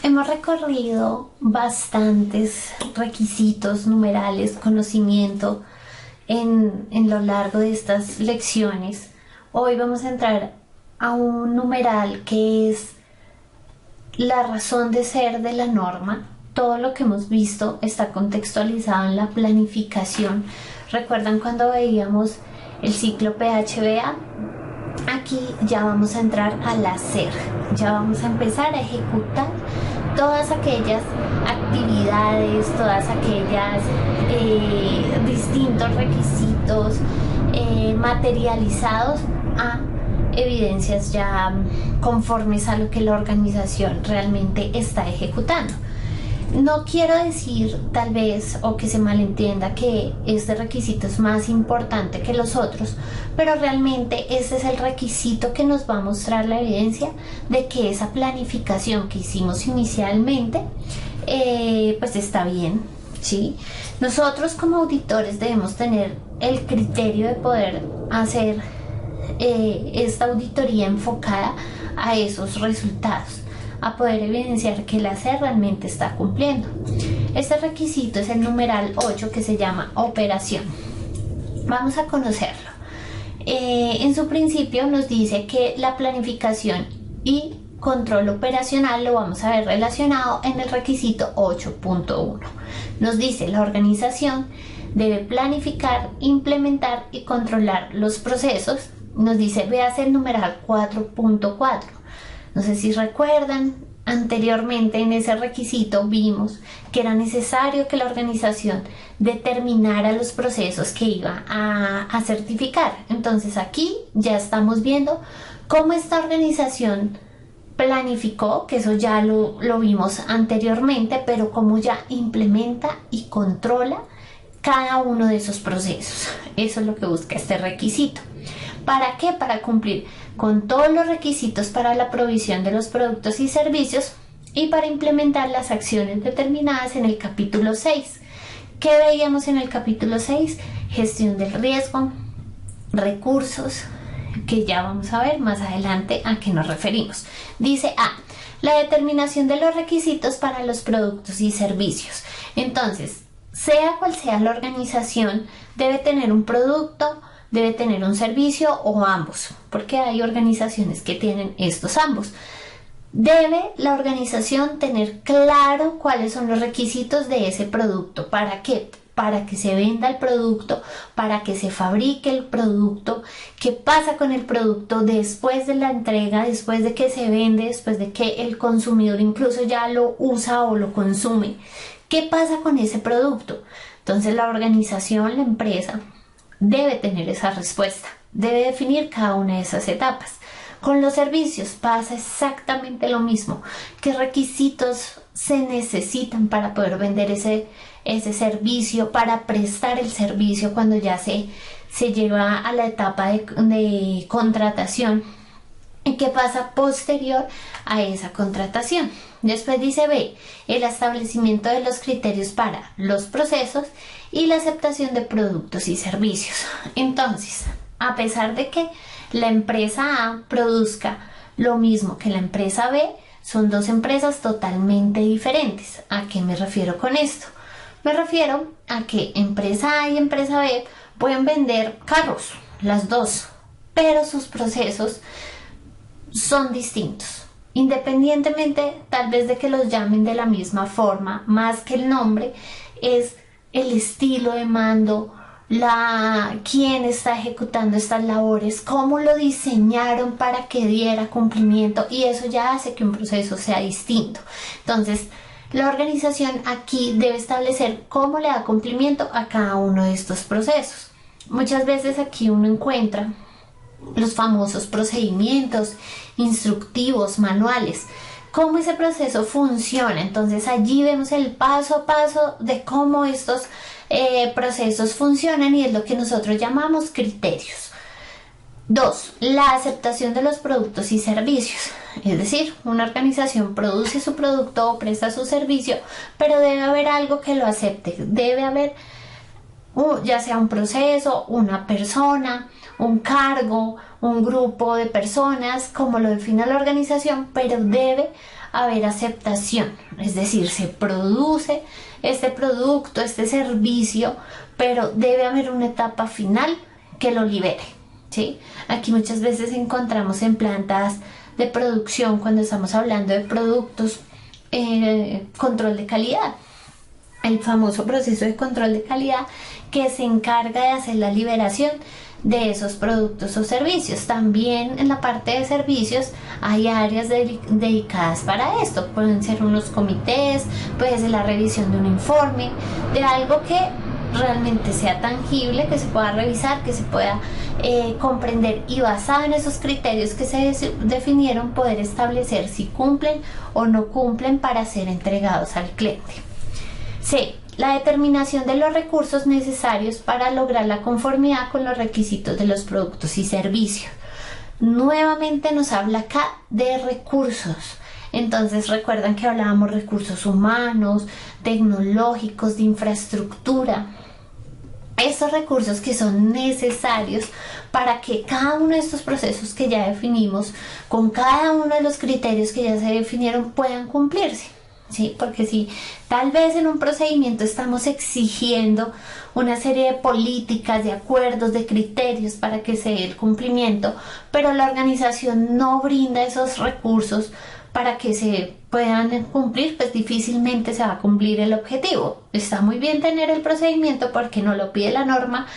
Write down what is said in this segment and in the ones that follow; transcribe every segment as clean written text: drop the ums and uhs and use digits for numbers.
Hemos recorrido bastantes requisitos, numerales, conocimiento en lo largo de estas lecciones. Hoy vamos a entrar a un numeral que es la razón de ser de la norma. Todo lo que hemos visto está contextualizado en la planificación. ¿Recuerdan cuando veíamos el ciclo PHBA? Aquí ya vamos a entrar al hacer, ya vamos a empezar a ejecutar todas aquellas actividades, todas aquellas distintos requisitos materializados a evidencias ya conformes a lo que la organización realmente está ejecutando. No quiero decir tal vez o que se malentienda que este requisito es más importante que los otros, pero realmente este es el requisito que nos va a mostrar la evidencia de que esa planificación que hicimos inicialmente pues está bien, ¿sí? Nosotros como auditores debemos tener el criterio de poder hacer esta auditoría enfocada a esos resultados, a poder evidenciar que el hacer realmente está cumpliendo. Este requisito es el numeral 8, que se llama operación. Vamos a conocerlo. En su principio nos dice que la planificación y control operacional lo vamos a ver relacionado en el requisito 8.1. Nos dice la organización debe planificar, implementar y controlar los procesos. Nos dice, véase el numeral 4.4. No sé si recuerdan, anteriormente en ese requisito vimos que era necesario que la organización determinara los procesos que iba a certificar. Entonces aquí ya estamos viendo cómo esta organización planificó, que eso ya lo vimos anteriormente, pero cómo ya implementa y controla cada uno de esos procesos. Eso es lo que busca este requisito. ¿Para qué? Para cumplir con todos los requisitos para la provisión de los productos y servicios y para implementar las acciones determinadas en el capítulo 6. ¿Qué veíamos en el capítulo 6? Gestión del riesgo, recursos, que ya vamos a ver más adelante a qué nos referimos. Dice la determinación de los requisitos para los productos y servicios. Entonces, sea cual sea la organización, debe tener un producto, debe tener un servicio o ambos, porque hay organizaciones que tienen estos ambos. Debe la organización tener claro cuáles son los requisitos de ese producto. ¿Para qué? Para que se venda el producto, para que se fabrique el producto. ¿Qué pasa con el producto después de la entrega, después de que se vende, después de que el consumidor incluso ya lo usa o lo consume? ¿Qué pasa con ese producto? Entonces la organización, la empresa, debe tener esa respuesta, debe definir cada una de esas etapas. Con los servicios pasa exactamente lo mismo. ¿Qué requisitos se necesitan para poder vender ese servicio, para prestar el servicio cuando ya se lleva a la etapa de contratación? ¿Y qué pasa posterior a esa contratación? Después dice B, el establecimiento de los criterios para los procesos y la aceptación de productos y servicios. Entonces, a pesar de que la empresa A produzca lo mismo que la empresa B, son dos empresas totalmente diferentes. ¿A qué me refiero con esto? Me refiero a que empresa A y empresa B pueden vender carros, las dos, pero sus procesos son distintos. Independientemente tal vez de que los llamen de la misma forma, más que el nombre, es el estilo de mando, quién está ejecutando estas labores, cómo lo diseñaron para que diera cumplimiento, y eso ya hace que un proceso sea distinto. Entonces, la organización aquí debe establecer cómo le da cumplimiento a cada uno de estos procesos. Muchas veces aquí uno encuentra los famosos procedimientos instructivos, manuales, cómo ese proceso funciona. Entonces allí vemos el paso a paso de cómo estos procesos funcionan, y es lo que nosotros llamamos criterios. 2. La aceptación de los productos y servicios. Es decir, una organización produce su producto o presta su servicio, pero debe haber algo que lo acepte. Debe haber ya sea un proceso, una persona, un cargo, un grupo de personas, como lo define la organización, pero debe haber aceptación, es decir, se produce este producto, este servicio, pero debe haber una etapa final que lo libere, ¿sí? Aquí muchas veces encontramos en plantas de producción, cuando estamos hablando de productos, control de calidad, el famoso proceso de control de calidad que se encarga de hacer la liberación de esos productos o servicios. También en la parte de servicios hay áreas dedicadas para esto. Pueden ser unos comités, puede ser la revisión de un informe, de algo que realmente sea tangible, que se pueda revisar, que se pueda comprender, y basado en esos criterios que se definieron, poder establecer si cumplen o no cumplen para ser entregados al cliente. C. La determinación de los recursos necesarios para lograr la conformidad con los requisitos de los productos y servicios. Nuevamente nos habla acá de recursos. Entonces recuerdan que hablábamos recursos humanos, tecnológicos, de infraestructura. Estos recursos que son necesarios para que cada uno de estos procesos que ya definimos, con cada uno de los criterios que ya se definieron, puedan cumplirse. ¿Sí? Porque si tal vez en un procedimiento estamos exigiendo una serie de políticas, de acuerdos, de criterios para que se dé el cumplimiento, pero la organización no brinda esos recursos para que se puedan cumplir, pues difícilmente se va a cumplir el objetivo. Está muy bien tener el procedimiento porque no lo pide la norma,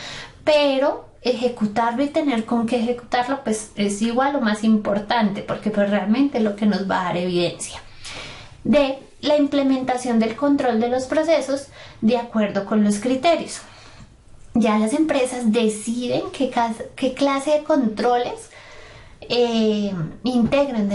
pero ejecutarlo y tener con qué ejecutarlo, pues es igual o más importante, porque pues realmente es lo que nos va a dar evidencia. D. La implementación del control de los procesos de acuerdo con los criterios. Ya las empresas deciden qué clase de controles integran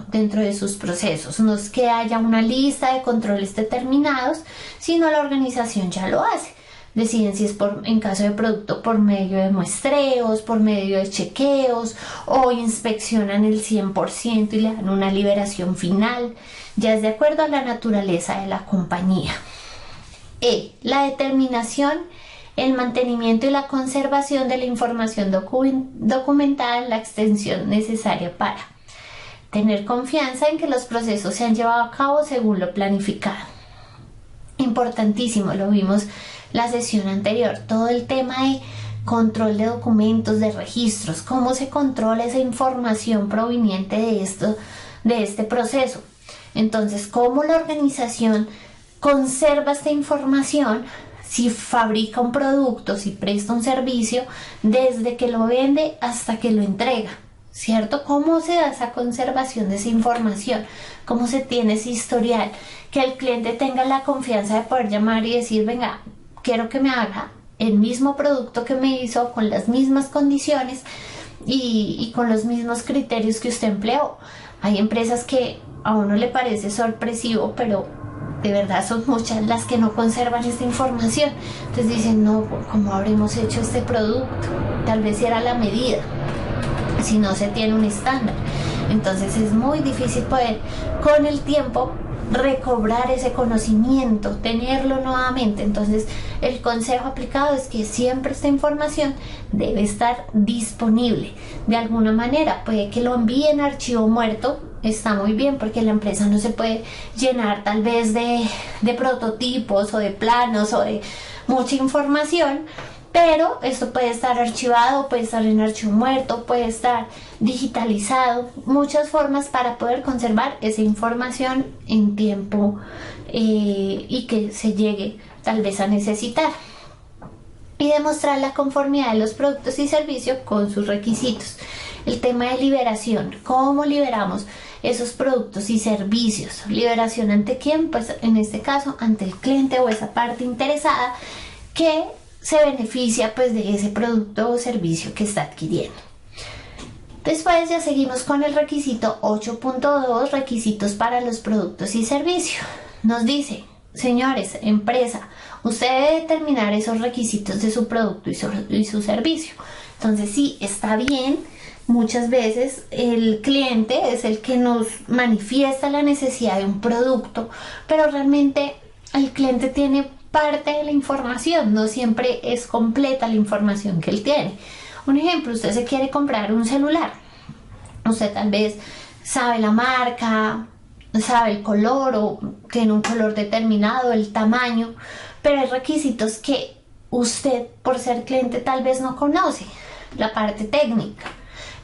dentro de sus procesos. No es que haya una lista de controles determinados, sino la organización ya lo hace. Deciden si es en caso de producto por medio de muestreos, por medio de chequeos, o inspeccionan el 100% y le dan una liberación final. Ya es de acuerdo a la naturaleza de la compañía. E. La determinación, el mantenimiento y la conservación de la información documentada en la extensión necesaria para tener confianza en que los procesos se han llevado a cabo según lo planificado. Importantísimo, lo vimos la sesión anterior, todo el tema de control de documentos, de registros, cómo se controla esa información proveniente de este proceso. Entonces, cómo la organización conserva esta información, si fabrica un producto, si presta un servicio, desde que lo vende hasta que lo entrega, ¿cierto? ¿Cómo se da esa conservación de esa información? ¿Cómo se tiene ese historial? Que el cliente tenga la confianza de poder llamar y decir, venga, quiero que me haga el mismo producto que me hizo, con las mismas condiciones y con los mismos criterios que usted empleó. Hay empresas que a uno le parece sorpresivo, pero de verdad son muchas las que no conservan esta información. Entonces dicen, no, ¿cómo habremos hecho este producto? Tal vez era la medida, si no se tiene un estándar. Entonces es muy difícil poder con el tiempo recobrar ese conocimiento, tenerlo nuevamente. Entonces el consejo aplicado es que siempre esta información debe estar disponible de alguna manera. Puede que lo envíen en archivo muerto, está muy bien, porque la empresa no se puede llenar tal vez de prototipos o de planos o de mucha información, pero esto puede estar archivado, puede estar en archivo muerto, puede estar digitalizado, muchas formas para poder conservar esa información en tiempo y que se llegue tal vez a necesitar. Y demostrar la conformidad de los productos y servicios con sus requisitos. El tema de liberación, ¿cómo liberamos esos productos y servicios? ¿Liberación ante quién? Pues en este caso ante el cliente o esa parte interesada que se beneficia pues de ese producto o servicio que está adquiriendo. Después ya seguimos con el requisito 8.2, requisitos para los productos y servicios. Nos dice, señores, empresa, usted debe determinar esos requisitos de su producto y su servicio. Entonces sí, está bien, muchas veces el cliente es el que nos manifiesta la necesidad de un producto, pero realmente el cliente tiene parte de la información, no siempre es completa la información que él tiene. Un ejemplo, usted se quiere comprar un celular, usted tal vez sabe la marca, sabe el color o tiene un color determinado, el tamaño, pero hay requisitos que usted, por ser cliente, tal vez no conoce, la parte técnica,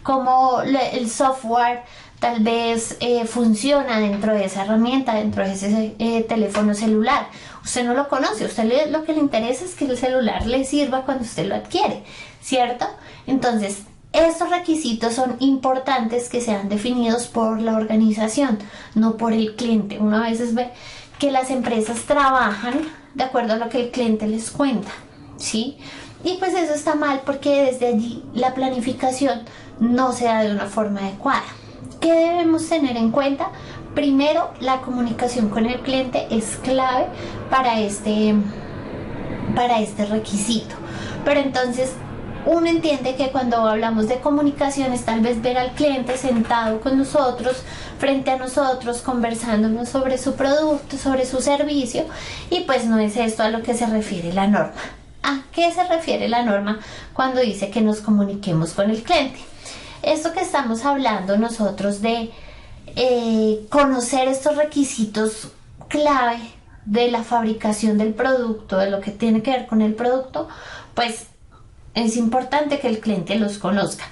como el software tal vez funciona dentro de esa herramienta, dentro de ese teléfono celular. Usted no lo conoce, lo que le interesa es que el celular le sirva cuando usted lo adquiere, ¿cierto? Entonces, estos requisitos son importantes que sean definidos por la organización, no por el cliente. Uno a veces ve que las empresas trabajan de acuerdo a lo que el cliente les cuenta, ¿sí? Y pues eso está mal porque desde allí la planificación no se da de una forma adecuada. ¿Qué debemos tener en cuenta? Primero, la comunicación con el cliente es clave para este requisito. Pero entonces uno entiende que cuando hablamos de comunicaciones, tal vez ver al cliente sentado con nosotros, frente a nosotros, conversándonos sobre su producto, sobre su servicio, y pues no es esto a lo que se refiere la norma. ¿A qué se refiere la norma cuando dice que nos comuniquemos con el cliente? Esto que estamos hablando nosotros de conocer estos requisitos clave de la fabricación del producto, de lo que tiene que ver con el producto, pues es importante que el cliente los conozca.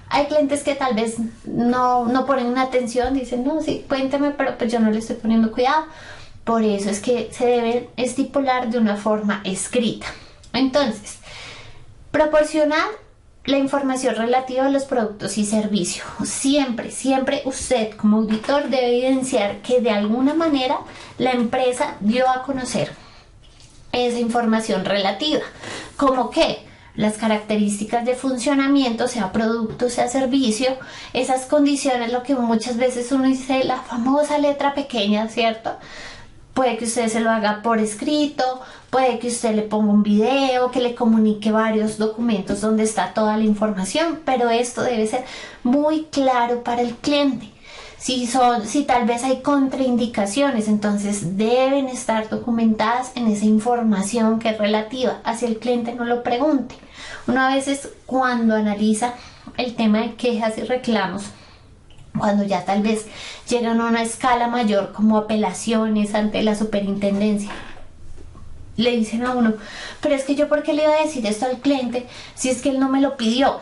Hay clientes que tal vez no ponen atención, dicen, no, sí, cuénteme, pero pues yo no le estoy poniendo cuidado. Por eso es que se debe estipular de una forma escrita. Entonces, proporcionar la información relativa a los productos y servicios. Siempre, siempre usted como auditor debe evidenciar que de alguna manera la empresa dio a conocer esa información relativa. ¿Cómo qué? Las características de funcionamiento, sea producto, sea servicio, esas condiciones, lo que muchas veces uno dice, la famosa letra pequeña, ¿cierto? Puede que usted se lo haga por escrito, puede que usted le ponga un video, que le comunique varios documentos donde está toda la información, pero esto debe ser muy claro para el cliente. Si tal vez hay contraindicaciones, entonces deben estar documentadas en esa información que es relativa, así el cliente no lo pregunte. Uno a veces cuando analiza el tema de quejas y reclamos, cuando ya tal vez llegan a una escala mayor como apelaciones ante la superintendencia, le dicen a uno, pero es que yo ¿por qué le iba a decir esto al cliente si es que él no me lo pidió?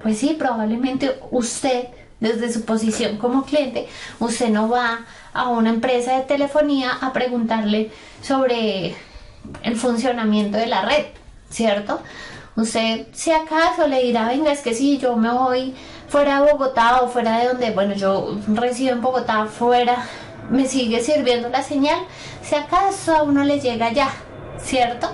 Pues sí, probablemente usted, desde su posición como cliente, usted no va a una empresa de telefonía a preguntarle sobre el funcionamiento de la red, ¿cierto? Usted, si acaso, le dirá, venga, es que si yo me voy fuera de Bogotá o fuera de donde, bueno, yo resido en Bogotá, fuera, me sigue sirviendo la señal, si acaso a uno le llega ya, ¿cierto?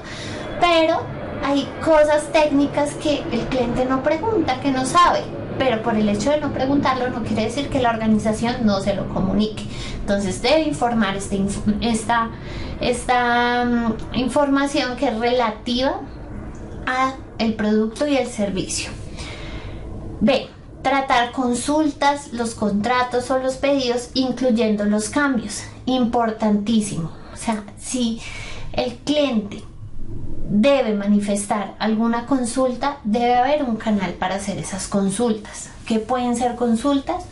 Pero hay cosas técnicas que el cliente no pregunta, que no sabe, pero por el hecho de no preguntarlo no quiere decir que la organización no se lo comunique. Entonces debe informar esta información que es relativa a el producto y el servicio. B. Tratar consultas, los contratos o los pedidos, incluyendo los cambios. Importantísimo. O sea, si el cliente debe manifestar alguna consulta, debe haber un canal para hacer esas consultas. ¿Qué pueden ser consultas?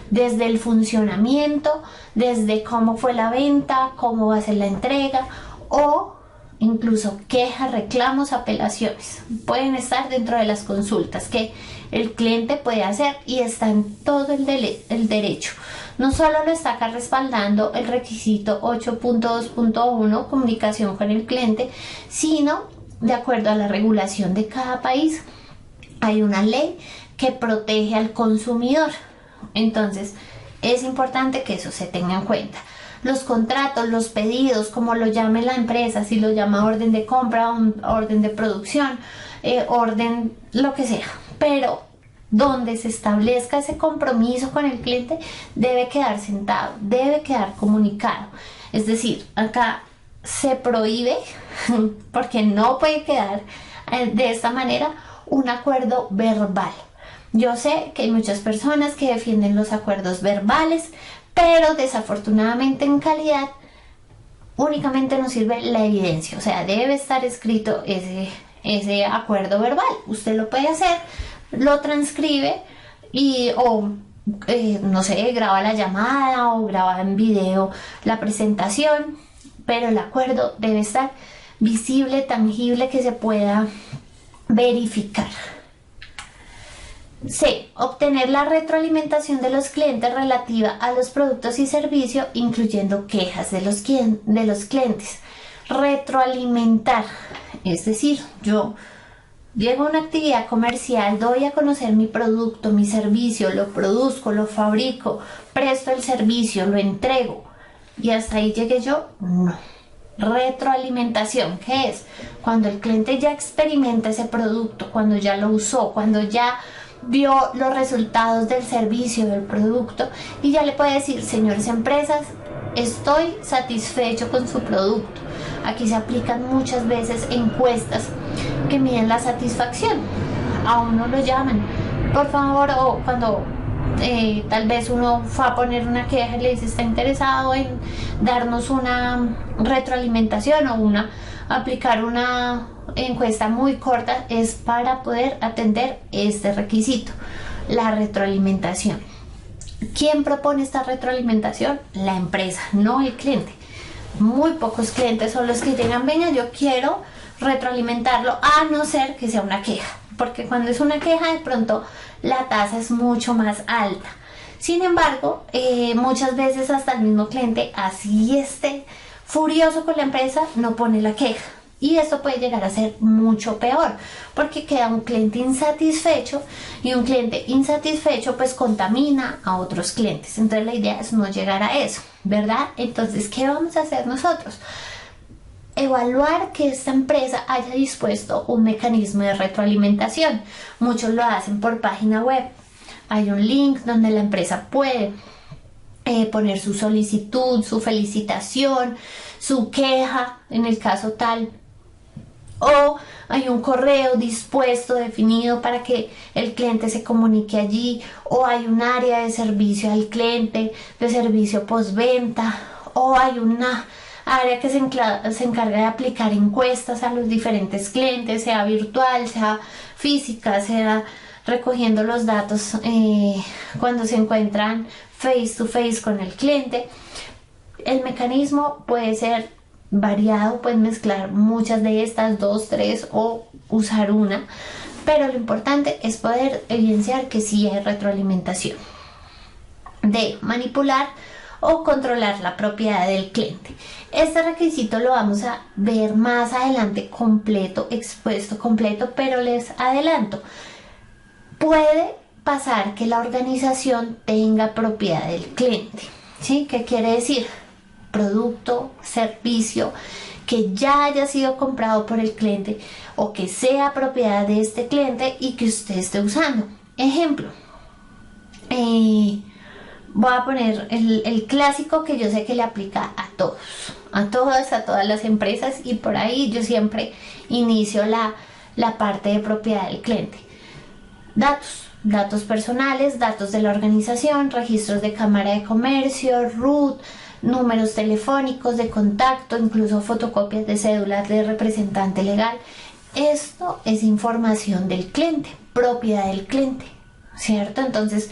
Desde el funcionamiento, desde cómo fue la venta, cómo va a ser la entrega, o incluso quejas, reclamos, apelaciones. Pueden estar dentro de las consultas que el cliente puede hacer y está en todo el derecho. No solo lo está acá respaldando el requisito 8.2.1, comunicación con el cliente, sino de acuerdo a la regulación de cada país. Hay una ley que protege al consumidor. Entonces, es importante que eso se tenga en cuenta. Los contratos, los pedidos, como lo llame la empresa, si lo llama orden de compra, orden de producción, orden, lo que sea, pero donde se establezca ese compromiso con el cliente debe quedar sentado, debe quedar comunicado. Es decir, acá se prohíbe, porque no puede quedar de esta manera, un acuerdo verbal. Yo sé que hay muchas personas que defienden los acuerdos verbales, pero desafortunadamente en calidad únicamente nos sirve la evidencia. O sea, debe estar escrito ese acuerdo verbal. Usted lo puede hacer, lo transcribe o no sé, graba la llamada o graba en video la presentación, pero el acuerdo debe estar visible, tangible, que se pueda verificar. C. Obtener la retroalimentación de los clientes relativa a los productos y servicios, incluyendo quejas de los clientes. Retroalimentar, es decir, yo llego a una actividad comercial, doy a conocer mi producto, mi servicio, lo produzco, lo fabrico, presto el servicio, lo entrego y hasta ahí llegué yo. No. Retroalimentación, ¿qué es? Cuando el cliente ya experimenta ese producto, cuando ya lo usó, cuando ya vio los resultados del servicio, del producto, y ya le puede decir: señores empresas, estoy satisfecho con su producto. Aquí se aplican muchas veces encuestas que miden la satisfacción. A uno lo llaman, por favor, o cuando tal vez uno fue a poner una queja y le dice: está interesado en darnos una retroalimentación o aplicar una encuesta muy corta, es para poder atender este requisito, la retroalimentación. ¿Quién propone esta retroalimentación? La empresa, no el cliente. Muy pocos clientes son los que llegan: venga, yo quiero retroalimentarlo, a no ser que sea una queja, porque cuando es una queja de pronto la tasa es mucho más alta. Sin embargo, muchas veces hasta el mismo cliente, así esté furioso con la empresa, no pone la queja. Y esto puede llegar a ser mucho peor, porque queda un cliente insatisfecho, y un cliente insatisfecho pues contamina a otros clientes. Entonces la idea es no llegar a eso, ¿verdad? Entonces, ¿qué vamos a hacer nosotros? Evaluar que esta empresa haya dispuesto un mecanismo de retroalimentación. Muchos lo hacen por página web. Hay un link donde la empresa puede poner su solicitud, su felicitación, su queja en el caso tal, o hay un correo dispuesto, definido para que el cliente se comunique allí, o hay un área de servicio al cliente, de servicio postventa, o hay una área que se encarga de aplicar encuestas a los diferentes clientes, sea virtual, sea física, sea recogiendo los datos cuando se encuentran face to face con el cliente. El mecanismo puede ser variado, pueden mezclar muchas de estas, 2, 3 o usar una, pero lo importante es poder evidenciar que sí hay retroalimentación. De manipular o controlar la propiedad del cliente. Este requisito lo vamos a ver más adelante completo, expuesto completo, pero les adelanto, puede pasar que la organización tenga propiedad del cliente. ¿Sí? ¿Qué quiere decir? Producto, servicio que ya haya sido comprado por el cliente o que sea propiedad de este cliente y que usted esté usando. Ejemplo, voy a poner el clásico que yo sé que le aplica a todos, a todas las empresas, y por ahí yo siempre inicio la parte de propiedad del cliente. Datos personales, datos de la organización, registros de Cámara de Comercio, RUT, números telefónicos de contacto, incluso fotocopias de cédulas de representante legal. Esto es información del cliente, propiedad del cliente, ¿cierto? Entonces,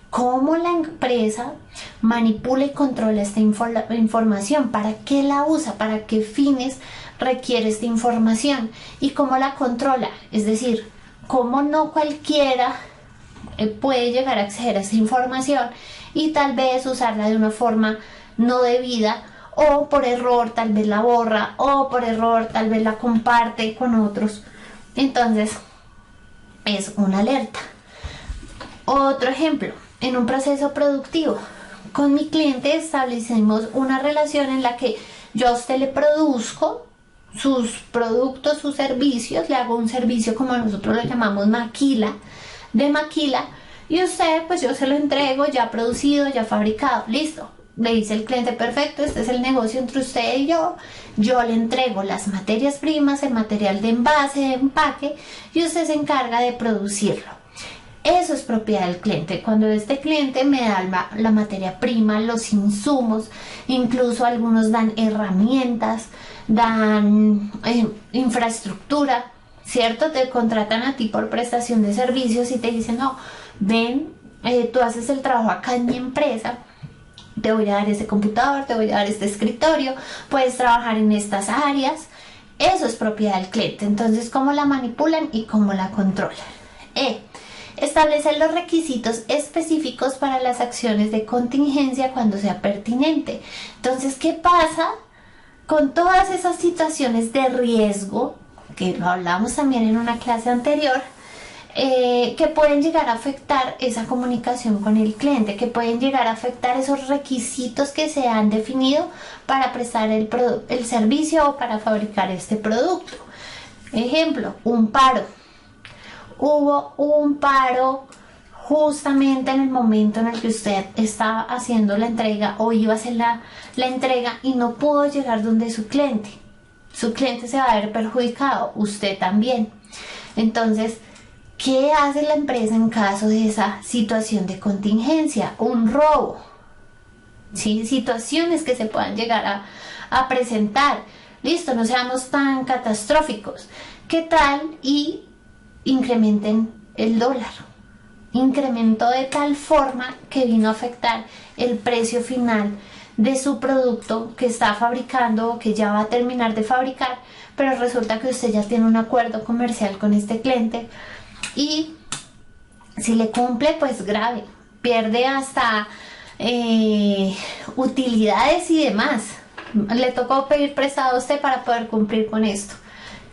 ¿cómo la empresa manipula y controla esta información? ¿Para qué la usa? ¿Para qué fines requiere esta información? ¿Y cómo la controla? Es decir, ¿cómo no cualquiera puede llegar a acceder a esta información y tal vez usarla de una forma no debida, o por error tal vez la borra, o por error tal vez la comparte con otros? Entonces es una alerta. Otro ejemplo, en un proceso productivo con mi cliente establecemos una relación en la que yo a usted le produzco sus productos, sus servicios, le hago un servicio como nosotros lo llamamos maquila, y usted pues yo se lo entrego ya producido, ya fabricado, listo. Le dice el cliente: perfecto, este es el negocio entre usted y yo le entrego las materias primas, el material de envase, de empaque, y usted se encarga de producirlo. Eso es propiedad del cliente. Cuando este cliente me da la materia prima, los insumos, incluso algunos dan herramientas, dan infraestructura, ¿cierto? Te contratan a ti por prestación de servicios y te dicen: no, ven, tú haces el trabajo acá en mi empresa, te voy a dar este computador, te voy a dar este escritorio, puedes trabajar en estas áreas. Eso es propiedad del cliente. Entonces, ¿cómo la manipulan y cómo la controlan? Establecer los requisitos específicos para las acciones de contingencia cuando sea pertinente. Entonces, ¿qué pasa con todas esas situaciones de riesgo, que lo hablamos también en una clase anterior, que pueden llegar a afectar esa comunicación con el cliente, que pueden llegar a afectar esos requisitos que se han definido para prestar el servicio o para fabricar este producto? Ejemplo, un paro. Hubo un paro justamente en el momento en el que usted estaba haciendo la entrega o iba a hacer la entrega y no pudo llegar donde su cliente. Su cliente se va a ver perjudicado, usted también. Entonces, ¿qué hace la empresa en caso de esa situación de contingencia? Un robo. ¿Sí? Situaciones que se puedan llegar a presentar. Listo, no seamos tan catastróficos. ¿Qué tal y incrementen el dólar? Incrementó de tal forma que vino a afectar el precio final de su producto que está fabricando o que ya va a terminar de fabricar, pero resulta que usted ya tiene un acuerdo comercial con este cliente y si le cumple, pues grave, pierde hasta utilidades y demás. Le tocó pedir prestado a usted para poder cumplir con esto.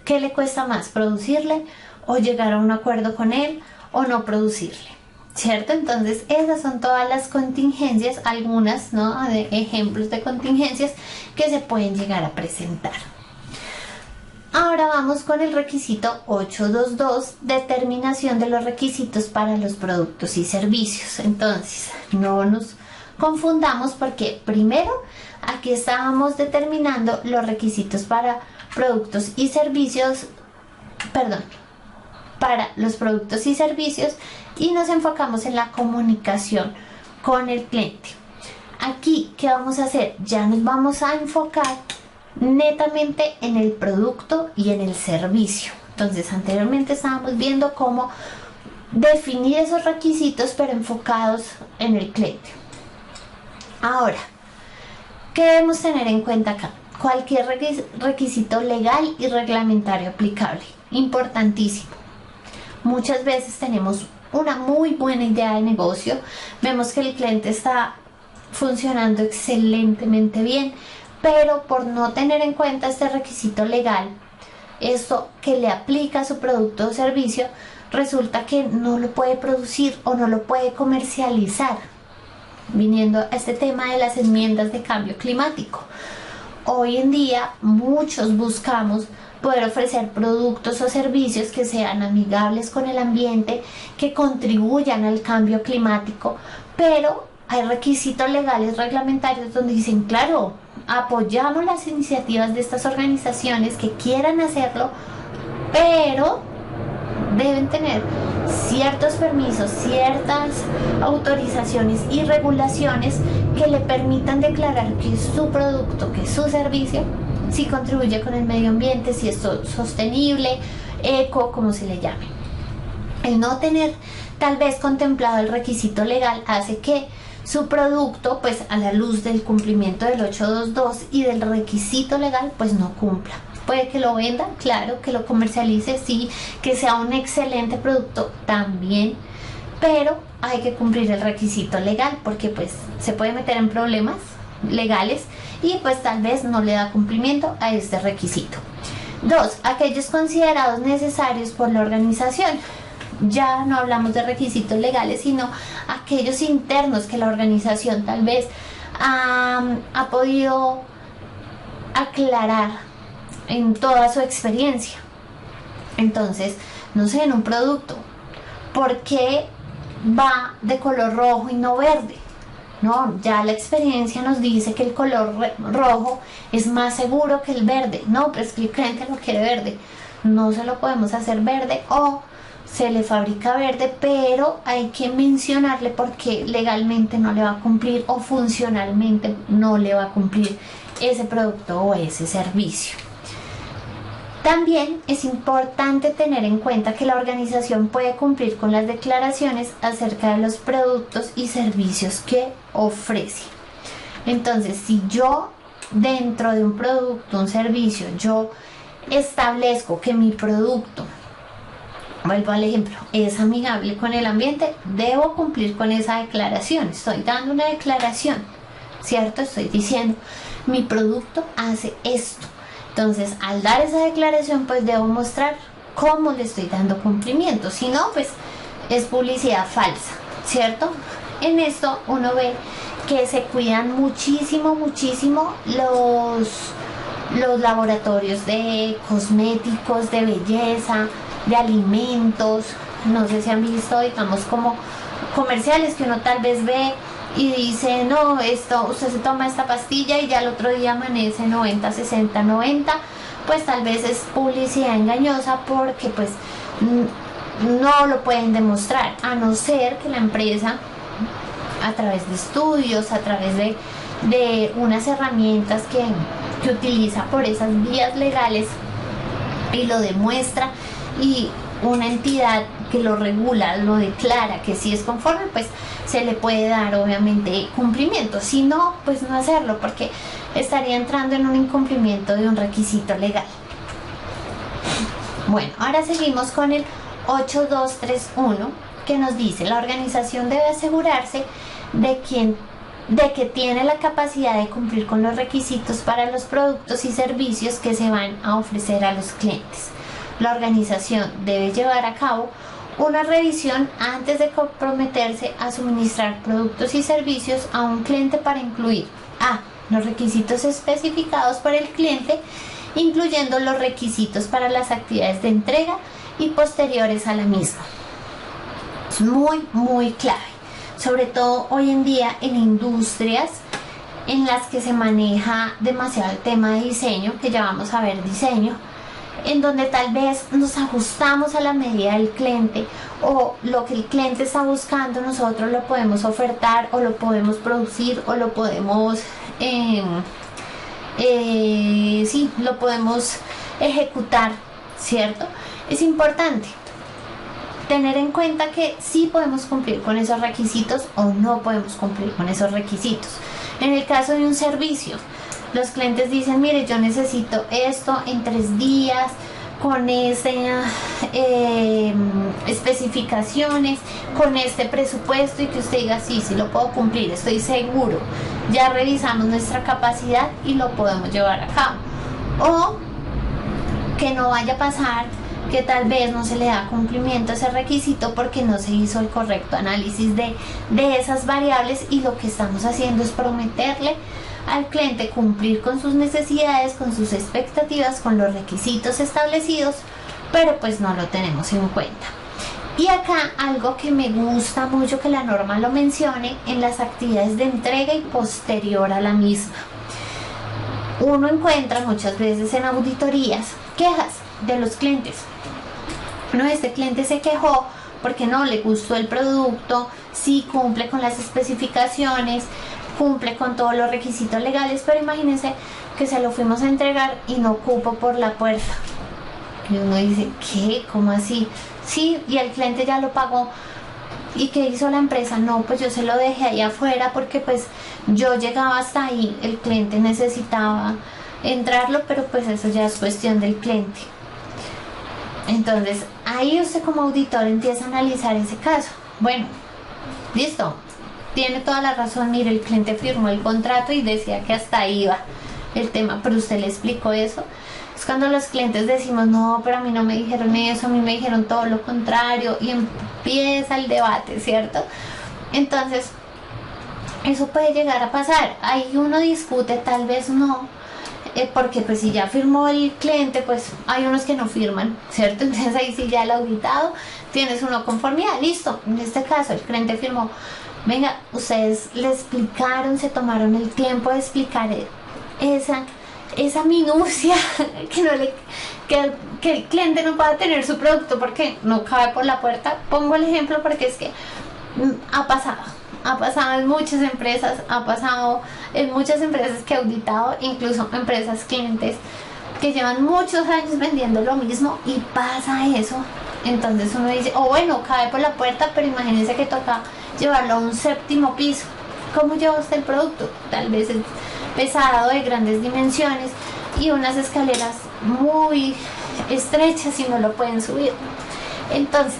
¿Qué le cuesta más? ¿Producirle o llegar a un acuerdo con él o no producirle? ¿Cierto? Entonces esas son todas las contingencias, algunas, ¿no?, de ejemplos de contingencias que se pueden llegar a presentar. Ahora vamos con el requisito 822, determinación de los requisitos para los productos y servicios. Entonces, no nos confundamos porque primero aquí estábamos determinando los requisitos para productos y servicios, para los productos y servicios, y nos enfocamos en la comunicación con el cliente. Aquí, ¿qué vamos a hacer? Ya nos vamos a enfocar netamente en el producto y en el servicio. Entonces, anteriormente estábamos viendo cómo definir esos requisitos, pero enfocados en el cliente. Ahora, ¿qué debemos tener en cuenta acá? Cualquier requisito legal y reglamentario aplicable. Importantísimo. Muchas veces tenemos una muy buena idea de negocio, vemos que el cliente está funcionando excelentemente bien, pero por no tener en cuenta este requisito legal, esto que le aplica a su producto o servicio, resulta que no lo puede producir o no lo puede comercializar. Viniendo a este tema de las enmiendas de cambio climático, hoy en día muchos buscamos poder ofrecer productos o servicios que sean amigables con el ambiente, que contribuyan al cambio climático, pero hay requisitos legales reglamentarios donde dicen, claro, apoyamos las iniciativas de estas organizaciones que quieran hacerlo, pero deben tener ciertos permisos, ciertas autorizaciones y regulaciones que le permitan declarar que su producto, que su servicio, si contribuye con el medio ambiente, si es sostenible, eco, como se le llame. El no tener tal vez contemplado el requisito legal hace que su producto, pues a la luz del cumplimiento del 822 y del requisito legal, pues no cumpla. Puede que lo venda, claro, que lo comercialice, sí, que sea un excelente producto también, pero hay que cumplir el requisito legal porque pues se puede meter en problemas legales y pues tal vez no le da cumplimiento a este requisito. 2. Aquellos considerados necesarios por la organización. Ya no hablamos de requisitos legales, sino aquellos internos que la organización tal vez ha podido aclarar en toda su experiencia. Entonces, no sé, en un producto, ¿por qué va de color rojo y no verde? No, ya la experiencia nos dice que el color rojo es más seguro que el verde. No, pero es que el cliente lo quiere verde. No se lo podemos hacer verde o se le fabrica verde, pero hay que mencionarle porque legalmente no le va a cumplir o funcionalmente no le va a cumplir ese producto o ese servicio. También es importante tener en cuenta que la organización puede cumplir con las declaraciones acerca de los productos y servicios que ofrece. Entonces, si yo dentro de un producto, un servicio, yo establezco que mi producto, vuelvo al ejemplo, es amigable con el ambiente, debo cumplir con esa declaración. Estoy dando una declaración, ¿cierto? Estoy diciendo, mi producto hace esto. Entonces, al dar esa declaración, pues debo mostrar cómo le estoy dando cumplimiento. Si no, pues es publicidad falsa, ¿cierto? En esto uno ve que se cuidan muchísimo los laboratorios de cosméticos, de belleza, de alimentos. No sé si han visto, digamos, como comerciales que uno tal vez ve y dice, no, esto, usted se toma esta pastilla y ya el otro día amanece 90, 60, 90, pues tal vez es publicidad engañosa porque pues no lo pueden demostrar, a no ser que la empresa, a través de estudios, a través de unas herramientas que utiliza por esas vías legales y lo demuestra, y una entidad que lo regula, lo declara que si es conforme, pues se le puede dar obviamente cumplimiento. Si no, pues no hacerlo, porque estaría entrando en un incumplimiento de un requisito legal. Bueno, ahora seguimos con el 8231, que nos dice: la organización debe asegurarse de que tiene la capacidad de cumplir con los requisitos para los productos y servicios que se van a ofrecer a los clientes. La organización debe llevar a cabo una revisión antes de comprometerse a suministrar productos y servicios a un cliente para incluir a los requisitos especificados por el cliente, incluyendo los requisitos para las actividades de entrega y posteriores a la misma. Es muy clave, sobre todo hoy en día en industrias en las que se maneja demasiado el tema de diseño, que ya vamos a ver diseño, en donde tal vez nos ajustamos a la medida del cliente, o lo que el cliente está buscando nosotros lo podemos ofertar, o lo podemos producir, o lo podemos lo podemos ejecutar, ¿cierto? Es importante tener en cuenta que sí podemos cumplir con esos requisitos o no podemos cumplir con esos requisitos. En el caso de un servicio, los clientes dicen, mire, yo necesito esto en 3 días, con especificaciones, con este presupuesto, y que usted diga, sí lo puedo cumplir, estoy seguro, ya revisamos nuestra capacidad y lo podemos llevar a cabo. O que no vaya a pasar que tal vez no se le da cumplimiento a ese requisito porque no se hizo el correcto análisis de esas variables, y lo que estamos haciendo es prometerle al cliente cumplir con sus necesidades, con sus expectativas, con los requisitos establecidos, pero pues no lo tenemos en cuenta. Y acá algo que me gusta mucho que la norma lo mencione: en las actividades de entrega y posterior a la misma. Uno encuentra muchas veces en auditorías quejas de los clientes. No, este cliente se quejó porque no le gustó el producto, sí cumple con las especificaciones, cumple con todos los requisitos legales, pero imagínense que se lo fuimos a entregar y no cupo por la puerta. Y uno dice, ¿qué? ¿Cómo así? Sí, y el cliente ya lo pagó. ¿Y qué hizo la empresa? No, pues yo se lo dejé ahí afuera porque pues yo llegaba hasta ahí, el cliente necesitaba entrarlo, pero pues eso ya es cuestión del cliente. Entonces ahí usted como auditor empieza a analizar ese caso. Bueno, listo, tiene toda la razón, mire, el cliente firmó el contrato y decía que hasta ahí iba el tema, pero usted le explicó eso. Es cuando los clientes decimos, no, pero a mí no me dijeron eso, a mí me dijeron todo lo contrario, y empieza el debate, ¿cierto? Entonces eso puede llegar a pasar. Ahí uno discute, tal vez no, porque pues si ya firmó el cliente, pues hay unos que no firman, ¿cierto? Entonces ahí sí ya el auditado tienes una conformidad, listo. En este caso el cliente firmó, venga, ustedes le explicaron, se tomaron el tiempo de explicar esa minucia que el cliente no pueda tener su producto porque no cabe por la puerta. Pongo el ejemplo porque es que ha pasado en muchas empresas, ha pasado en muchas empresas que he auditado, incluso empresas clientes, que llevan muchos años vendiendo lo mismo y pasa eso. Entonces uno dice, o bueno, cabe por la puerta, pero imagínense que toca llevarlo a un séptimo piso. ¿Cómo lleva usted el producto? Tal vez es pesado, de grandes dimensiones y unas escaleras muy estrechas y no lo pueden subir. Entonces,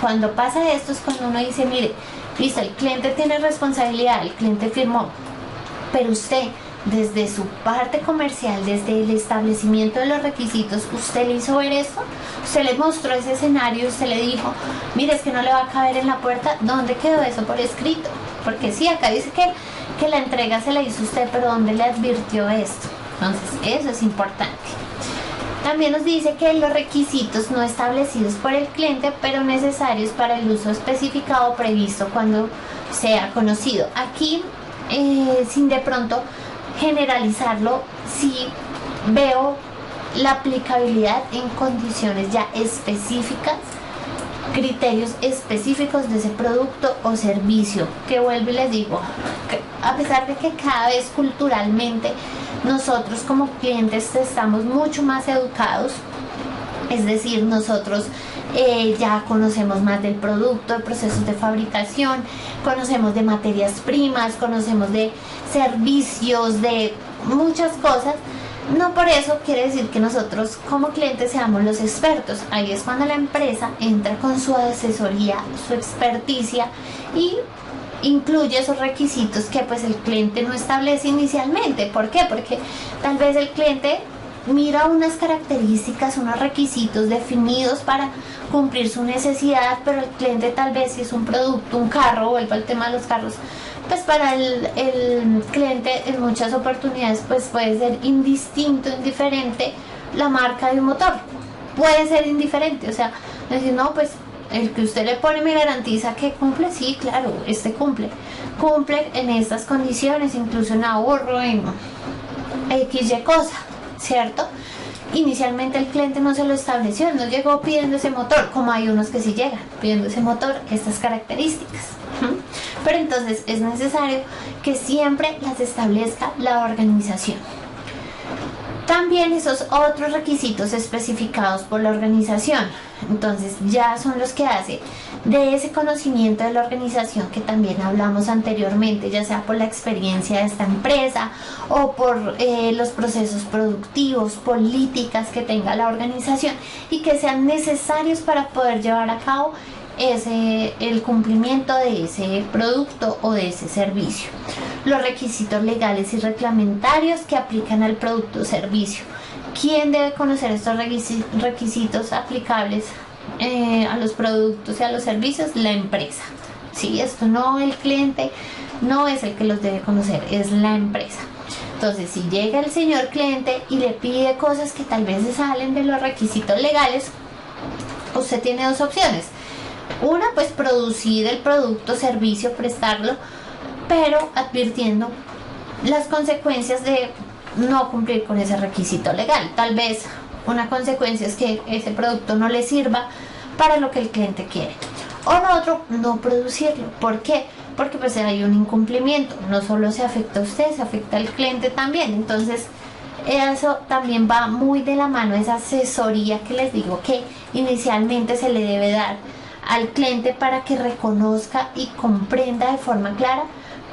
cuando pasa esto es cuando uno dice, mire, listo, el cliente tiene responsabilidad, el cliente firmó, pero usted, desde su parte comercial, desde el establecimiento de los requisitos, usted le hizo ver esto, usted le mostró ese escenario, usted le dijo, mire, es que no le va a caber en la puerta. ¿Dónde quedó eso por escrito? Porque sí, acá dice que la entrega se la hizo usted, pero ¿dónde le advirtió esto? Entonces, eso es importante. También nos dice que los requisitos no establecidos por el cliente, pero necesarios para el uso especificado previsto cuando sea conocido. Aquí, sin de pronto generalizarlo, sí veo la aplicabilidad en condiciones ya específicas, criterios específicos de ese producto o servicio, que vuelvo y les digo, que a pesar de que cada vez culturalmente nosotros como clientes estamos mucho más educados, es decir, nosotros ya conocemos más del producto, de procesos de fabricación, conocemos de materias primas, conocemos de servicios, de muchas cosas. No por eso quiere decir que nosotros como clientes seamos los expertos. Ahí es cuando la empresa entra con su asesoría, su experticia y incluye esos requisitos que pues el cliente no establece inicialmente. ¿Por qué? Porque tal vez el cliente mira unas características, unos requisitos definidos para cumplir su necesidad, pero el cliente tal vez, si es un producto, un carro, vuelvo al tema de los carros, pues para el cliente en muchas oportunidades pues puede ser indistinto, indiferente la marca de un motor, puede ser indiferente, o sea, decir, no, pues el que usted le pone me garantiza que cumple. Sí, claro, este cumple en estas condiciones, incluso en ahorro, en XY cosa, ¿cierto? Inicialmente el cliente no se lo estableció, no llegó pidiendo ese motor, como hay unos que sí llegan pidiendo ese motor, estas características. Pero entonces es necesario que siempre las establezca la organización. También esos otros requisitos especificados por la organización, entonces ya son los que hace de ese conocimiento de la organización que también hablamos anteriormente, ya sea por la experiencia de esta empresa o por los procesos productivos, políticas que tenga la organización y que sean necesarios para poder llevar a cabo el cumplimiento de ese producto o de ese servicio. Los requisitos legales y reglamentarios que aplican al producto o servicio. ¿Quién debe conocer estos requisitos aplicables a los productos y a los servicios? La empresa. Sí, esto no, el cliente no es el que los debe conocer, es la empresa. Entonces, si llega el señor cliente y le pide cosas que tal vez se salen de los requisitos legales, usted tiene dos opciones. Una, pues producir el producto, servicio, prestarlo, pero advirtiendo las consecuencias de no cumplir con ese requisito legal. Tal vez una consecuencia es que ese producto no le sirva para lo que el cliente quiere. O lo otro, no producirlo. ¿Por qué? Porque pues hay un incumplimiento. No solo se afecta a usted, se afecta al cliente también. Entonces, eso también va muy de la mano, esa asesoría que les digo que inicialmente se le debe dar al cliente para que reconozca y comprenda de forma clara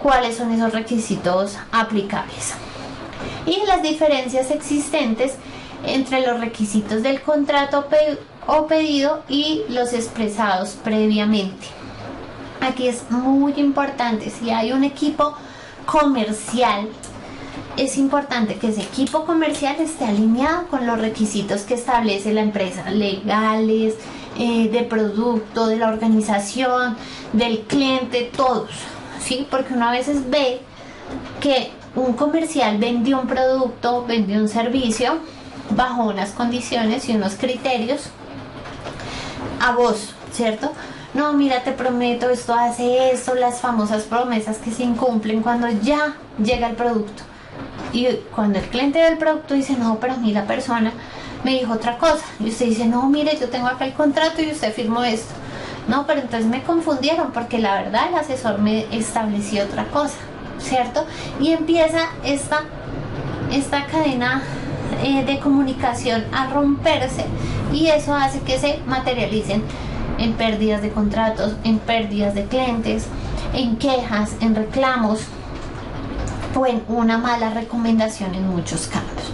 cuáles son esos requisitos aplicables y las diferencias existentes entre los requisitos del contrato o pedido y los expresados previamente. Aquí es muy importante, si hay un equipo comercial, es importante que ese equipo comercial esté alineado con los requisitos que establece la empresa, legales, de producto, de la organización, del cliente, todos, ¿sí? Porque uno a veces ve que un comercial vendió un producto, vendió un servicio bajo unas condiciones y unos criterios a vos, ¿cierto? No, mira, te prometo, esto hace esto, las famosas promesas que se incumplen cuando ya llega el producto. Y cuando el cliente ve el producto dice, no, pero a mí la persona me dijo otra cosa. Y usted dice, no, mire, yo tengo acá el contrato y usted firmó esto. No, pero entonces me confundieron porque la verdad el asesor me estableció otra cosa, ¿cierto? Y empieza esta cadena de comunicación a romperse, y eso hace que se materialicen en pérdidas de contratos, en pérdidas de clientes, en quejas, en reclamos o en una mala recomendación en muchos casos.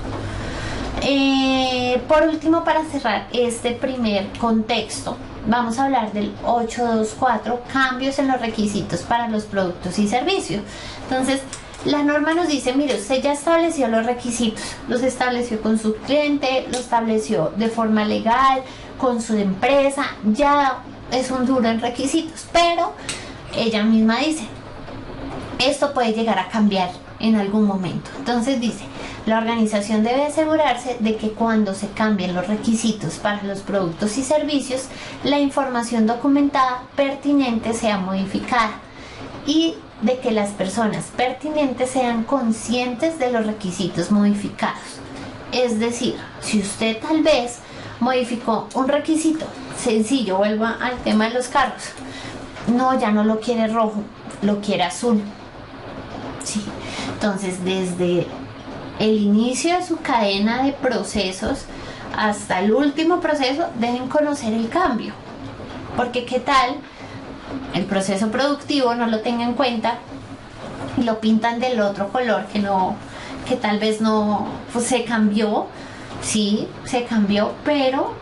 Por último, para cerrar este primer contexto, vamos a hablar del 824, cambios en los requisitos para los productos y servicios. Entonces, la norma nos dice, mire, usted ya estableció los requisitos, los estableció con su cliente, los estableció de forma legal, con su empresa, ya es un duro en requisitos, pero ella misma dice, esto puede llegar a cambiar en algún momento. Entonces dice, la organización debe asegurarse de que cuando se cambien los requisitos para los productos y servicios, la información documentada pertinente sea modificada y de que las personas pertinentes sean conscientes de los requisitos modificados. Es decir, si usted tal vez modificó un requisito sencillo, vuelvo al tema de los carros, no, ya no lo quiere rojo, lo quiere azul, ¿sí? Entonces, desde el inicio de su cadena de procesos hasta el último proceso, deben conocer el cambio, porque qué tal el proceso productivo no lo tenga en cuenta y lo pintan del otro color que tal vez no, pues se cambió, sí, se cambió, pero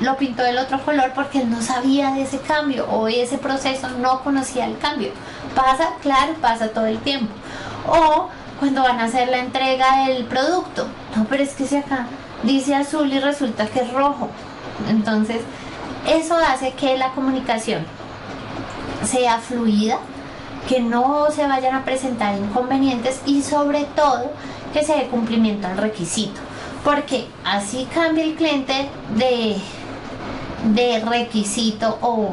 lo pintó del otro color porque él no sabía de ese cambio o ese proceso, no conocía el cambio. Pasa, claro, pasa todo el tiempo. O cuando van a hacer la entrega del producto, no, pero es que si acá dice azul y resulta que es rojo. Entonces, eso hace que la comunicación sea fluida, que no se vayan a presentar inconvenientes y sobre todo que se dé cumplimiento al requisito, porque así cambia el cliente de requisito o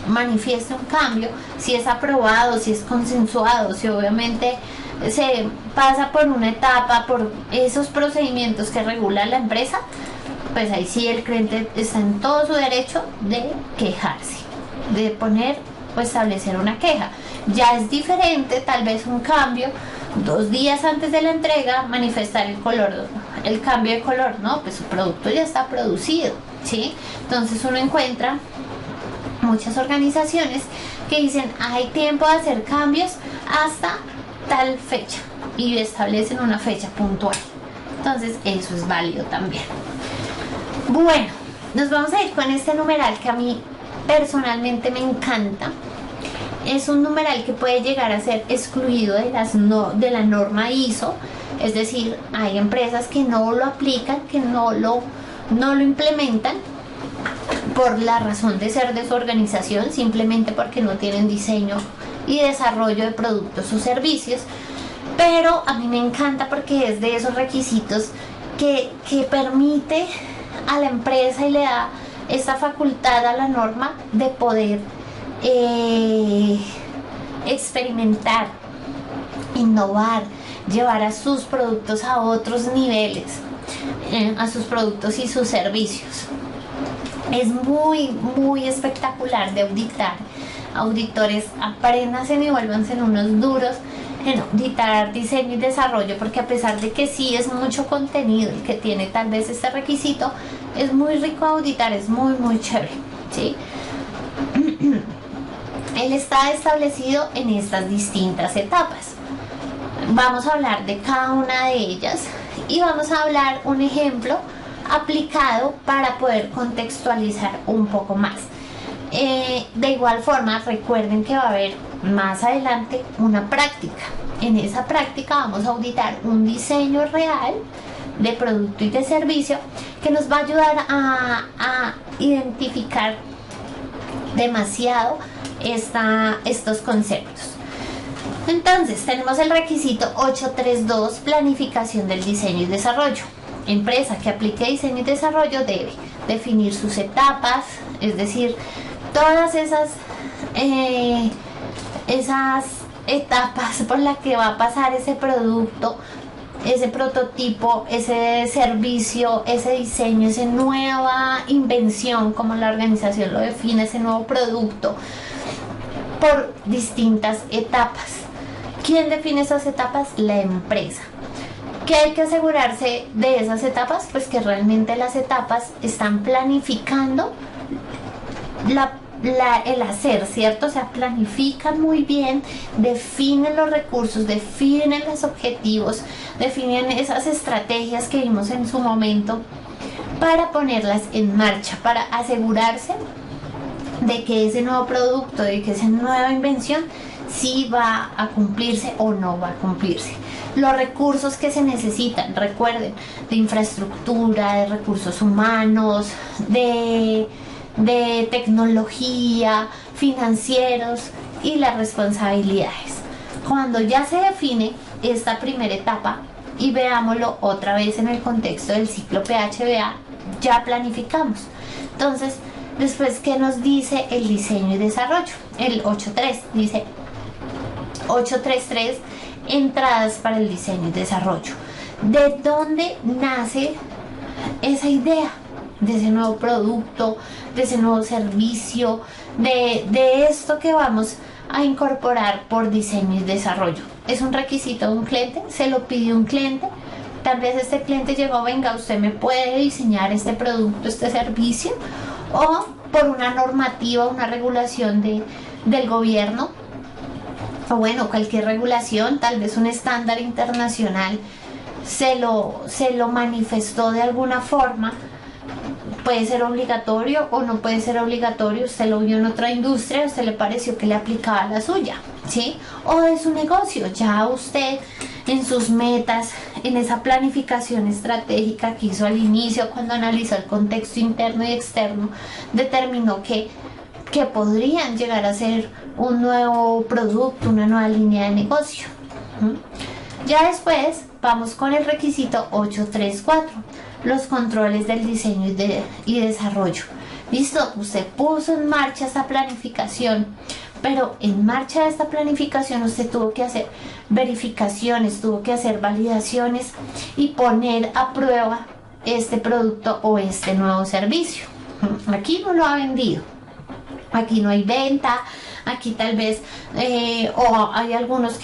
manifiesta un cambio, si es aprobado, si es consensuado, si obviamente se pasa por una etapa, por esos procedimientos que regula la empresa, pues ahí sí el cliente está en todo su derecho de quejarse, de poner o establecer una queja. Ya es diferente tal vez un cambio 2 días antes de la entrega, manifestar el cambio de color, no, pues su producto ya está producido, ¿sí? Entonces uno encuentra muchas organizaciones que dicen hay tiempo de hacer cambios hasta tal fecha y establecen una fecha puntual. Entonces eso es válido también. Bueno, nos vamos a ir con este numeral que a mí personalmente me encanta. Es un numeral que puede llegar a ser excluido de la norma ISO, es decir, hay empresas que no lo aplican, que no lo implementan por la razón de ser de su organización, simplemente porque no tienen diseño y desarrollo de productos o servicios. Pero a mí me encanta porque es de esos requisitos que permite a la empresa y le da esta facultad a la norma de poder experimentar, innovar, llevar a sus productos a otros niveles, a sus productos y sus servicios. Es muy espectacular de auditar. Auditores, apréndanse y vuélvanse unos duros en auditar diseño y desarrollo, porque a pesar de que sí es mucho contenido el que tiene tal vez este requisito, es muy rico auditar, es muy chévere, ¿sí? Él está establecido en estas distintas etapas. Vamos a hablar de cada una de ellas y vamos a hablar un ejemplo aplicado para poder contextualizar un poco más. De igual forma, recuerden que va a haber más adelante una práctica. En esa práctica vamos a auditar un diseño real de producto y de servicio que nos va a ayudar a identificar demasiado estos conceptos. Entonces tenemos el requisito 832, planificación del diseño y desarrollo. Empresa que aplique diseño y desarrollo debe definir sus etapas, es decir, todas esas etapas por las que va a pasar ese producto, ese prototipo, ese servicio, ese diseño, esa nueva invención, como la organización lo define, ese nuevo producto, por distintas etapas. ¿Quién define esas etapas? La empresa. ¿Qué hay que asegurarse de esas etapas? Pues que realmente las etapas están planificando el hacer, ¿cierto? O sea, planifican muy bien, definen los recursos, definen los objetivos, definen esas estrategias que vimos en su momento para ponerlas en marcha, para asegurarse de que ese nuevo producto, de que esa nueva invención sí va a cumplirse o no va a cumplirse. Los recursos que se necesitan, recuerden, de infraestructura, de recursos humanos, de tecnología, financieros y las responsabilidades. Cuando ya se define esta primera etapa, y veámoslo otra vez en el contexto del ciclo PHBA, ya planificamos. Entonces, después, ¿qué nos dice el diseño y desarrollo? El 8.3 dice 8.3.3, entradas para el diseño y desarrollo. ¿De dónde nace esa idea de ese nuevo producto, de ese nuevo servicio, de esto que vamos a incorporar por diseño y desarrollo? ¿Es un requisito de un cliente? ¿Se lo pidió un cliente? Tal vez este cliente llegó, venga, usted me puede diseñar este producto, este servicio, o por una normativa, una regulación del gobierno, o bueno, cualquier regulación, tal vez un estándar internacional se lo manifestó de alguna forma. Puede ser obligatorio o no puede ser obligatorio, usted lo vio en otra industria, a usted le pareció que le aplicaba la suya, ¿sí? O de su negocio, ya usted en sus metas, en esa planificación estratégica que hizo al inicio cuando analizó el contexto interno y externo, determinó que podrían llegar a ser un nuevo producto, una nueva línea de negocio. Ya después vamos con el requisito 8.3.4, los controles del diseño y desarrollo. Listo, usted puso en marcha esta planificación, pero en marcha de esta planificación usted tuvo que hacer verificaciones, tuvo que hacer validaciones y poner a prueba este producto o este nuevo servicio. Aquí no lo ha vendido, aquí no hay venta, aquí tal vez o hay algunos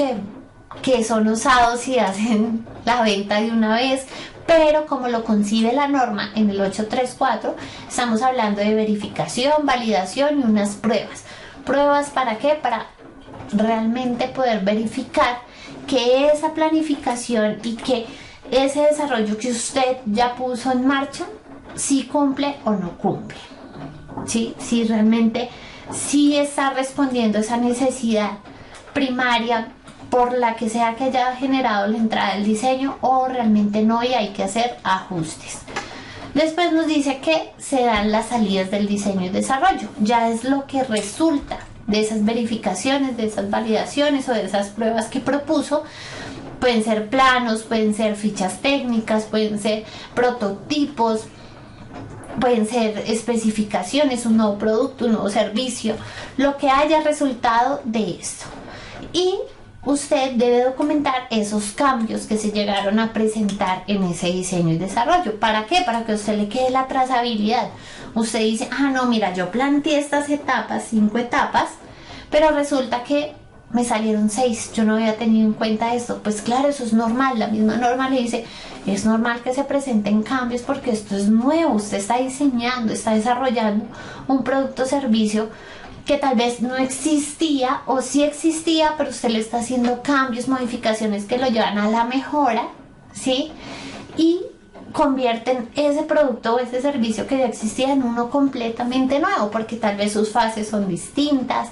que son osados y hacen la venta de una vez, pero como lo concibe la norma en el 8.3.4, estamos hablando de verificación, validación y unas pruebas. ¿Pruebas para qué? Para realmente poder verificar que esa planificación y que ese desarrollo que usted ya puso en marcha, si cumple o no cumple. ¿Sí? Si realmente sí está respondiendo esa necesidad primaria por la que sea que haya generado la entrada del diseño, o realmente no y hay que hacer ajustes. Después nos dice que se dan las salidas del diseño y desarrollo. Ya es lo que resulta de esas verificaciones, de esas validaciones o de esas pruebas que propuso. Pueden ser planos, pueden ser fichas técnicas, pueden ser prototipos, pueden ser especificaciones, un nuevo producto, un nuevo servicio, lo que haya resultado de esto. Y usted debe documentar esos cambios que se llegaron a presentar en ese diseño y desarrollo. ¿Para qué? Para que a usted le quede la trazabilidad. Usted dice, no, mira, yo planteé estas etapas, 5 etapas, pero resulta que me salieron 6, yo no había tenido en cuenta esto. Pues claro, eso es normal. La misma norma le dice, es normal que se presenten cambios porque esto es nuevo. Usted está diseñando, está desarrollando un producto o servicio que tal vez no existía, o sí existía, pero usted le está haciendo cambios, modificaciones que lo llevan a la mejora, ¿sí? Y convierten ese producto o ese servicio que ya existía en uno completamente nuevo, porque tal vez sus fases son distintas,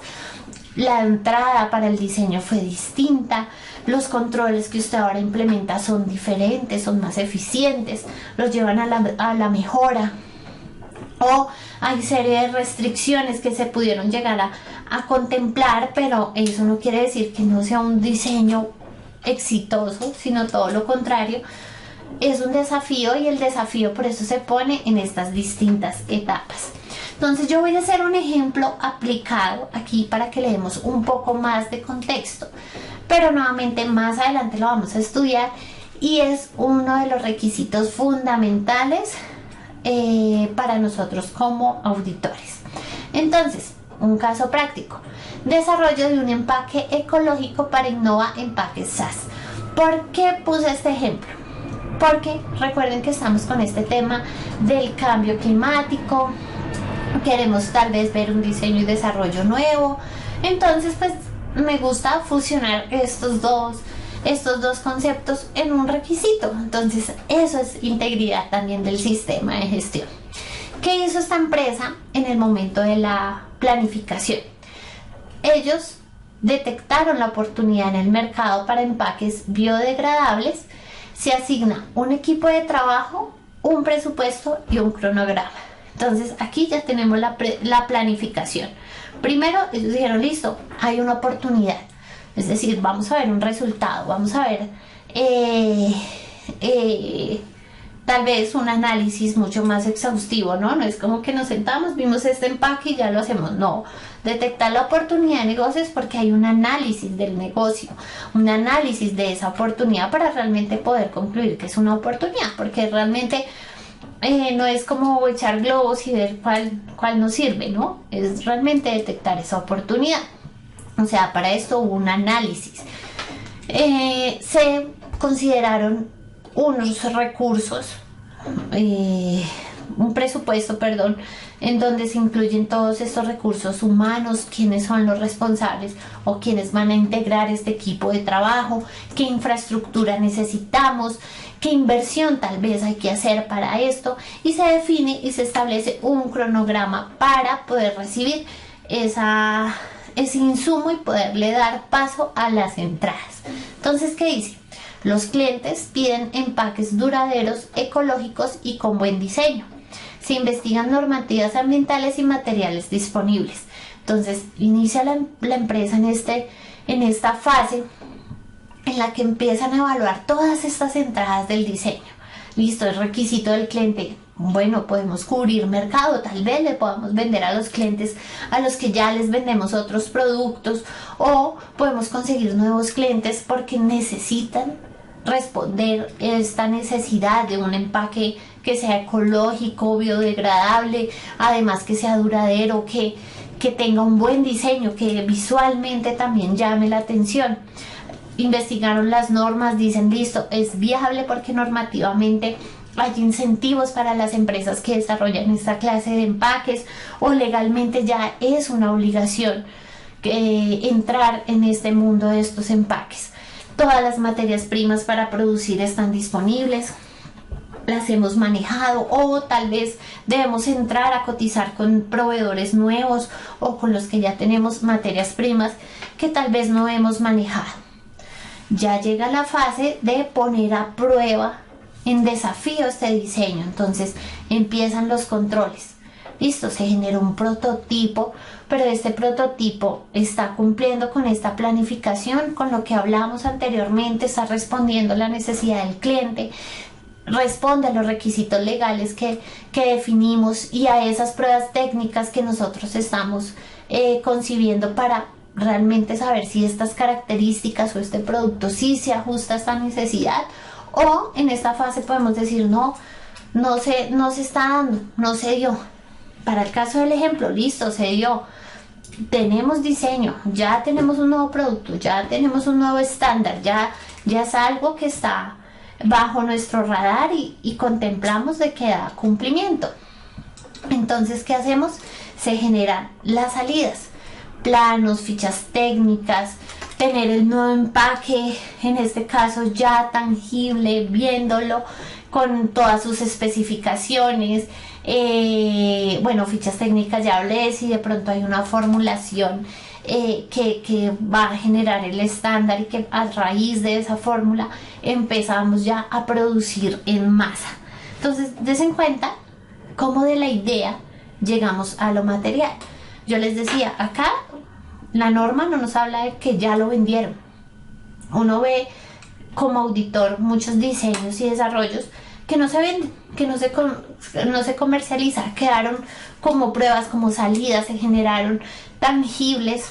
la entrada para el diseño fue distinta, los controles que usted ahora implementa son diferentes, son más eficientes, los llevan a la mejora. O hay serie de restricciones que se pudieron llegar a contemplar, pero eso no quiere decir que no sea un diseño exitoso, sino todo lo contrario. Es un desafío y el desafío por eso se pone en estas distintas etapas. Entonces yo voy a hacer un ejemplo aplicado aquí para que le demos un poco más de contexto, pero nuevamente más adelante lo vamos a estudiar y es uno de los requisitos fundamentales para nosotros como auditores. Entonces, un caso práctico: desarrollo de un empaque ecológico para Innova Empaques SAS. ¿Por qué puse este ejemplo? porque recuerden que estamos con este tema del cambio climático, queremos tal vez ver un diseño y desarrollo nuevo. Entonces pues me gusta fusionar estos dos conceptos en un requisito. Entonces eso es integridad también del sistema de gestión. ¿Qué hizo esta empresa en el momento de la planificación? Ellos detectaron la oportunidad en el mercado para empaques biodegradables. Se asigna un equipo de trabajo, un presupuesto y un cronograma. Entonces aquí ya tenemos la planificación. Primero ellos dijeron, listo, hay una oportunidad. Es decir, vamos a ver un resultado, vamos a ver tal vez un análisis mucho más exhaustivo, ¿no? No es como que nos sentamos, vimos este empaque y ya lo hacemos. No, detectar la oportunidad de negocios porque hay un análisis del negocio, un análisis de esa oportunidad para realmente poder concluir que es una oportunidad, porque realmente no es como echar globos y ver cuál nos sirve, ¿no? Es realmente detectar esa oportunidad. O sea, para esto hubo un análisis. Se consideraron unos recursos, un presupuesto, perdón, en donde se incluyen todos estos recursos humanos, quiénes son los responsables o quiénes van a integrar este equipo de trabajo, qué infraestructura necesitamos, qué inversión tal vez hay que hacer para esto, y se define y se establece un cronograma para poder recibir ese insumo y poderle dar paso a las entradas. Entonces, ¿qué dice? Los clientes piden empaques duraderos, ecológicos y con buen diseño. Se investigan normativas ambientales y materiales disponibles. Entonces, inicia la empresa en esta fase en la que empiezan a evaluar todas estas entradas del diseño. Listo, el requisito del cliente. Bueno, podemos cubrir mercado, tal vez le podamos vender a los clientes a los que ya les vendemos otros productos, o podemos conseguir nuevos clientes porque necesitan responder esta necesidad de un empaque que sea ecológico, biodegradable, además que sea duradero, que tenga un buen diseño, que visualmente también llame la atención. Investigaron las normas, dicen, listo, es viable porque normativamente hay incentivos para las empresas que desarrollan esta clase de empaques, o legalmente ya es una obligación entrar en este mundo de estos empaques. Todas las materias primas para producir están disponibles, las hemos manejado, o tal vez debemos entrar a cotizar con proveedores nuevos o con los que ya tenemos materias primas que tal vez no hemos manejado. Ya llega la fase de poner a prueba, en desafío, este diseño. Entonces empiezan los controles. Listo, se genera un prototipo, pero este prototipo está cumpliendo con esta planificación, con lo que hablamos anteriormente, está respondiendo a la necesidad del cliente, responde a los requisitos legales que definimos y a esas pruebas técnicas que nosotros estamos concibiendo para realmente saber si estas características o este producto sí se ajusta a esta necesidad. O en esta fase podemos decir no se está dando, no se dio. Para el caso del ejemplo, listo, se dio, tenemos diseño, ya tenemos un nuevo producto, ya tenemos un nuevo estándar, ya es algo que está bajo nuestro radar y contemplamos de que da cumplimiento. Entonces, ¿qué hacemos? Se generan las salidas, planos, fichas técnicas, tener el nuevo empaque, en este caso ya tangible, viéndolo con todas sus especificaciones. Bueno, fichas técnicas ya hablé, si de pronto hay una formulación que va a generar el estándar y que a raíz de esa fórmula empezamos ya a producir en masa. Entonces, den cuenta cómo de la idea llegamos a lo material. Yo les decía, acá la norma no nos habla de que ya lo vendieron. Uno ve como auditor muchos diseños y desarrollos que no se venden, que no se comercializan, quedaron como pruebas, como salidas, se generaron tangibles,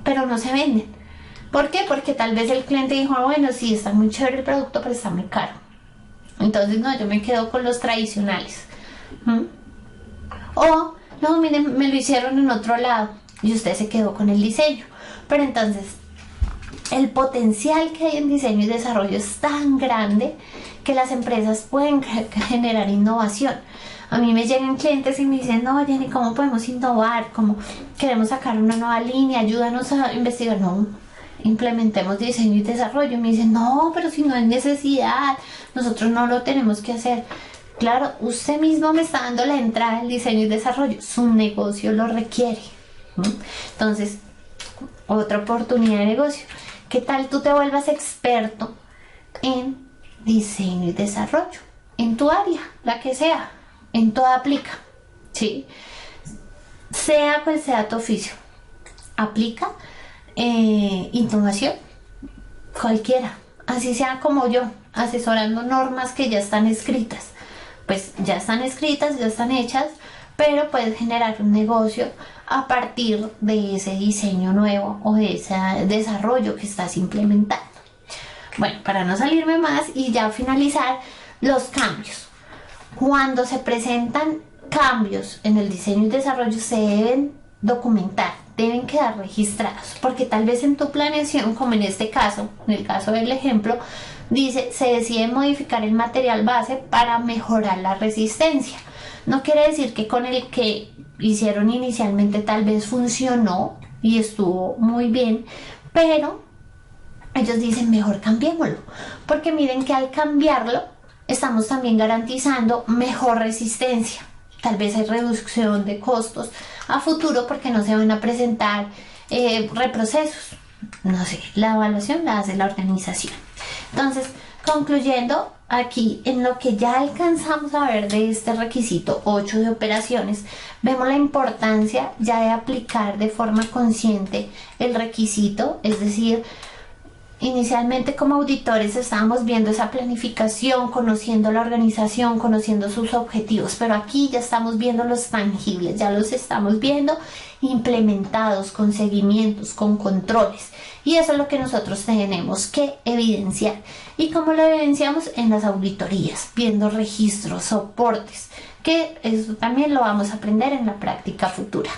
pero no se venden. ¿Por qué? Porque tal vez el cliente dijo, bueno, sí, está muy chévere el producto, pero está muy caro. Entonces, no, yo me quedo con los tradicionales. O, no, miren, me lo hicieron en otro lado y usted se quedó con el diseño. Pero entonces, el potencial que hay en diseño y desarrollo es tan grande que las empresas pueden generar innovación. A mí me llegan clientes y me dicen, no, Jenny, ¿cómo podemos innovar? ¿Cómo queremos sacar una nueva línea? Ayúdanos a investigar. No, implementemos diseño y desarrollo. Me dicen, no, pero si no hay necesidad, nosotros no lo tenemos que hacer. Claro, usted mismo me está dando la entrada al diseño y desarrollo. Su negocio lo requiere. Entonces, otra oportunidad de negocio. ¿Qué tal tú te vuelvas experto en diseño y desarrollo? En tu área, la que sea, en toda aplica, ¿sí? Sea cual sea tu oficio, aplica innovación, cualquiera, así sea como yo, asesorando normas que ya están escritas. Pues ya están escritas, ya están hechas, pero puedes generar un negocio a partir de ese diseño nuevo o de ese desarrollo que estás implementando. Bueno, para no salirme más y ya finalizar, los cambios. Cuando se presentan cambios en el diseño y desarrollo se deben documentar, deben quedar registrados, porque tal vez en tu planeación, como en este caso, en el caso del ejemplo, dice, se decide modificar el material base para mejorar la resistencia. No quiere decir que con el que hicieron inicialmente tal vez funcionó y estuvo muy bien, pero ellos dicen mejor cambiémoslo, porque miren que al cambiarlo estamos también garantizando mejor resistencia. Tal vez hay reducción de costos a futuro porque no se van a presentar reprocesos. No sé, la evaluación la hace la organización. Entonces, concluyendo, aquí en lo que ya alcanzamos a ver de este requisito 8 de operaciones, vemos la importancia ya de aplicar de forma consciente el requisito, es decir, inicialmente como auditores estábamos viendo esa planificación, conociendo la organización, conociendo sus objetivos, pero aquí ya estamos viendo los tangibles, ya los estamos viendo implementados con seguimientos, con controles, y eso es lo que nosotros tenemos que evidenciar. ¿Y cómo lo evidenciamos? En las auditorías, viendo registros, soportes, que eso también lo vamos a aprender en la práctica futura.